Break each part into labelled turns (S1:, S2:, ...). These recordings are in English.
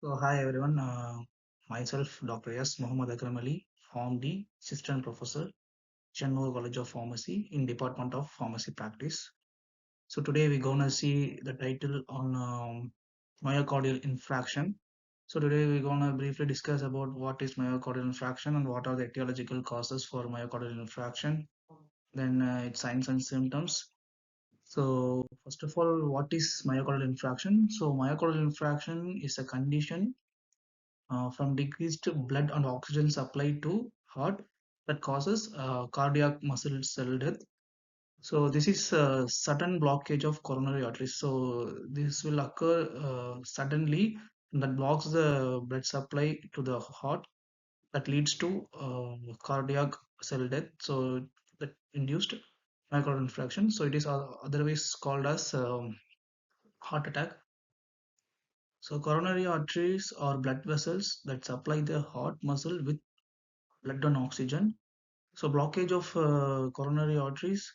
S1: So, hi everyone. Myself, Dr. S. Muhammad Akram Ali, PharmD, Assistant Professor, Chenmo College of Pharmacy in Department of Pharmacy Practice. So today we're gonna see the title on myocardial infarction. So today we're gonna briefly discuss about what is myocardial infarction and what are the etiological causes for myocardial infarction. Then its signs and symptoms. So first of all, what is myocardial infarction? So myocardial infarction is a condition from decreased blood and oxygen supply to heart that causes cardiac muscle cell death. So this is a sudden blockage of coronary arteries. So this will occur suddenly that blocks the blood supply to the heart that leads to cardiac cell death. So that induced myocardial infarction. So it is otherwise called as heart attack. So coronary arteries are blood vessels that supply the heart muscle with blood and oxygen. So blockage of coronary arteries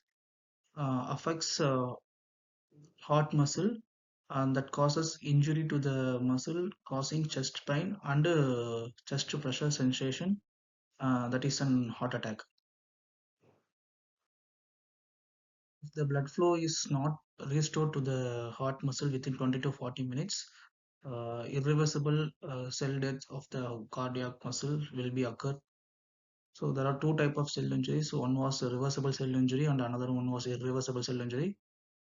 S1: affects heart muscle and that causes injury to the muscle, causing chest pain and chest pressure sensation. That is an heart attack. If the blood flow is not restored to the heart muscle within 20 to 40 minutes, irreversible cell death of the cardiac muscle will be occurred. So there are two type of cell injuries. One was a reversible cell injury and another one was irreversible cell injury.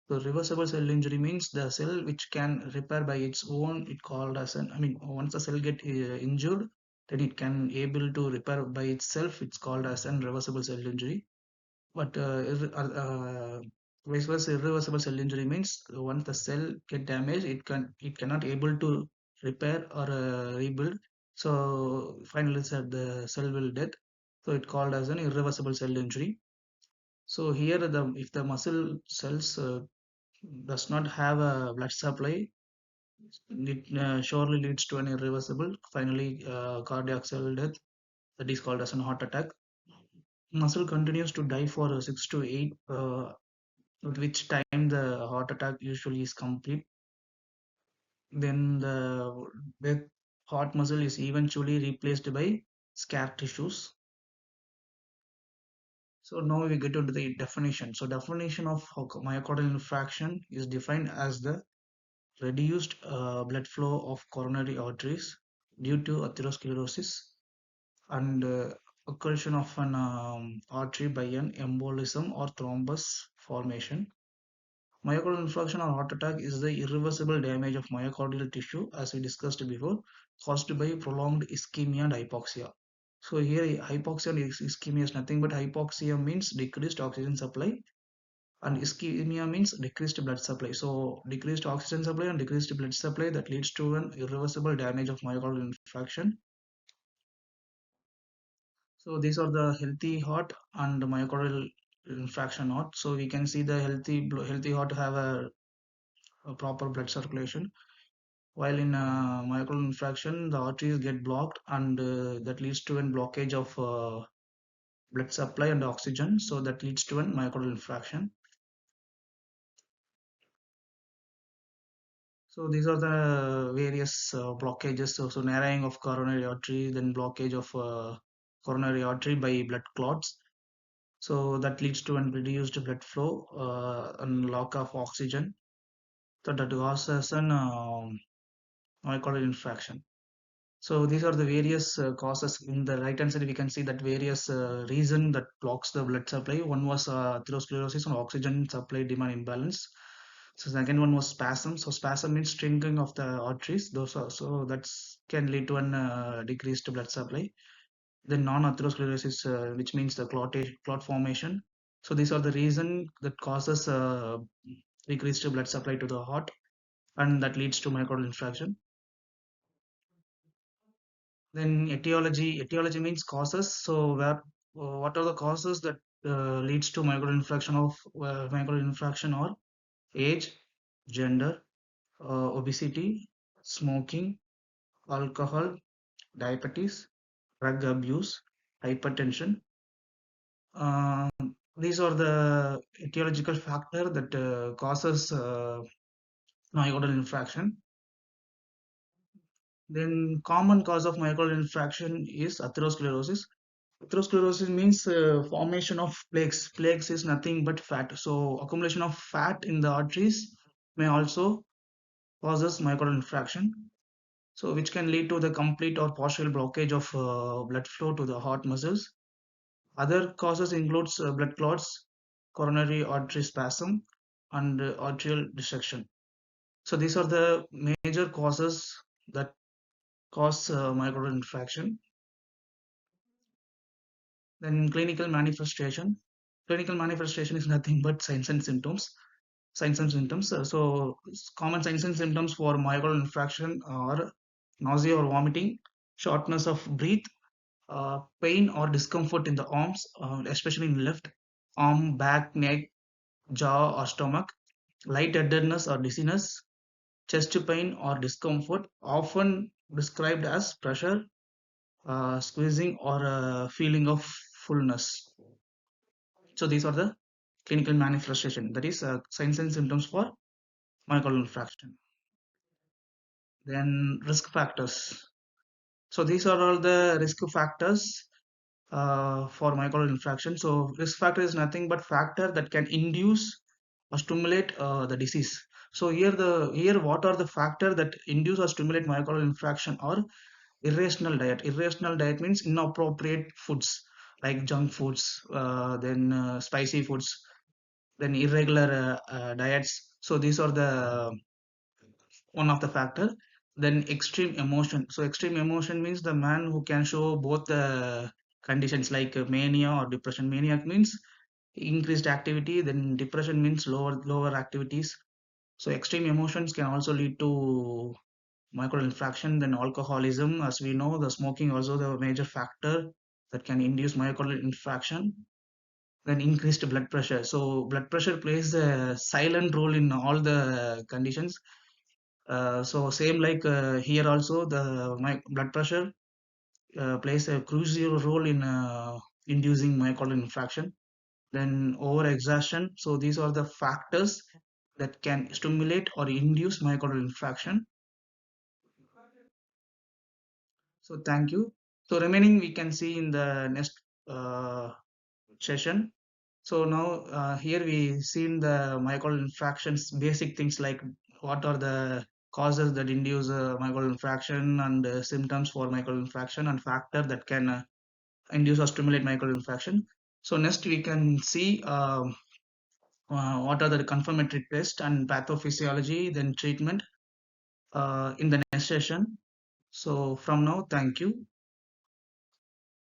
S1: So reversible cell injury means the cell which can repair by its own. It called as an. I mean, once the cell get injured, then it can able to repair by itself. It's called as an reversible cell injury. But vice versa, irreversible cell injury means once the cell get damaged, it cannot able to repair or rebuild. So finally, the cell will death. So it called as an irreversible cell injury. So here, the if the muscle cells does not have a blood supply, it surely leads to an irreversible, finally cardiac cell death. That is called as an heart attack. Muscle continues to die for 6 to 8, at which time the heart attack usually is complete. Then the heart muscle is eventually replaced by scar tissues. So now we get into the definition. So definition of myocardial infarction is defined as the reduced blood flow of coronary arteries due to atherosclerosis and occlusion of an artery by an embolism or thrombus formation. Myocardial infarction or heart attack is the irreversible damage of myocardial tissue, as we discussed before, caused by prolonged ischemia and hypoxia. So here hypoxia and ischemia is nothing but hypoxia means decreased oxygen supply and ischemia means decreased blood supply. So decreased oxygen supply and decreased blood supply that leads to an irreversible damage of myocardial infarction. So these are the healthy heart and myocardial infarction heart. So we can see the healthy heart have a proper blood circulation, while in myocardial infarction the arteries get blocked and that leads to a blockage of blood supply and oxygen. So that leads to a myocardial infarction. So these are the various blockages. So narrowing of coronary artery, then blockage of coronary artery by blood clots. So that leads to an reduced blood flow and lack of oxygen. So that causes an myocardial infarction. So these are the various causes. In the right hand side, we can see that various reason that blocks the blood supply. One was atherosclerosis and oxygen supply demand imbalance. So second one was spasm. So spasm means shrinking of the arteries. Those are, so that's can lead to an decreased blood supply. Then non-atherosclerosis, which means the clot formation. So these are the reason that causes decreased blood supply to the heart, and that leads to myocardial infarction. Then etiology means causes. So where what are the causes that leads to myocardial infarction or age, gender, obesity, smoking, alcohol, diabetes, drug abuse, hypertension. Uh, these are the etiological factor that causes myocardial infarction. Then common cause of myocardial infarction is atherosclerosis. Atherosclerosis means formation of plaques. Plaques is nothing but fat. So accumulation of fat in the arteries may also causes myocardial infarction. So which can lead to the complete or partial blockage of blood flow to the heart muscles. Other causes includes blood clots, coronary artery spasm, and arterial dissection. So these are the major causes that cause myocardial infarction. Then clinical manifestation. Clinical manifestation is nothing but signs and symptoms. Signs and symptoms. Common signs and symptoms for myocardial infarction are nausea or vomiting, shortness of breath, pain or discomfort in the arms, especially in left arm, back, neck, jaw, or stomach, lightheadedness or dizziness, chest pain or discomfort, often described as pressure, squeezing, or a feeling of fullness. So these are the clinical manifestation, that is signs and symptoms for myocardial infarction. Then risk factors. So these are all the risk factors for myocardial infarction. So risk factor is nothing but factor that can induce or stimulate the disease. So here what are the factor that induce or stimulate myocardial infarction or irrational diet. Irrational diet means inappropriate foods like junk foods, then spicy foods, then irregular diets. So these are the one of the factor. Then extreme emotion. So extreme emotion means the man who can show both the conditions like mania or depression. Mania means increased activity, then depression means lower activities. So extreme emotions can also lead to myocardial infarction. Then alcoholism, as we know, the smoking also the major factor that can induce myocardial infarction. Then increased blood pressure. So blood pressure plays a silent role in all the conditions. So same like here also the my blood pressure plays a crucial role in inducing myocardial infarction. Then overexertion. So these are the factors that can stimulate or induce myocardial infarction. So thank you. So remaining we can see in the next uh, session. So now here we seen the myocardial infarctions, basic things like what are the causes that induce myocardial infarction and symptoms for myocardial infarction and factor that can induce or stimulate myocardial infarction. So next we can see what are the confirmatory tests and pathophysiology, then treatment in the next session. So from now, thank you.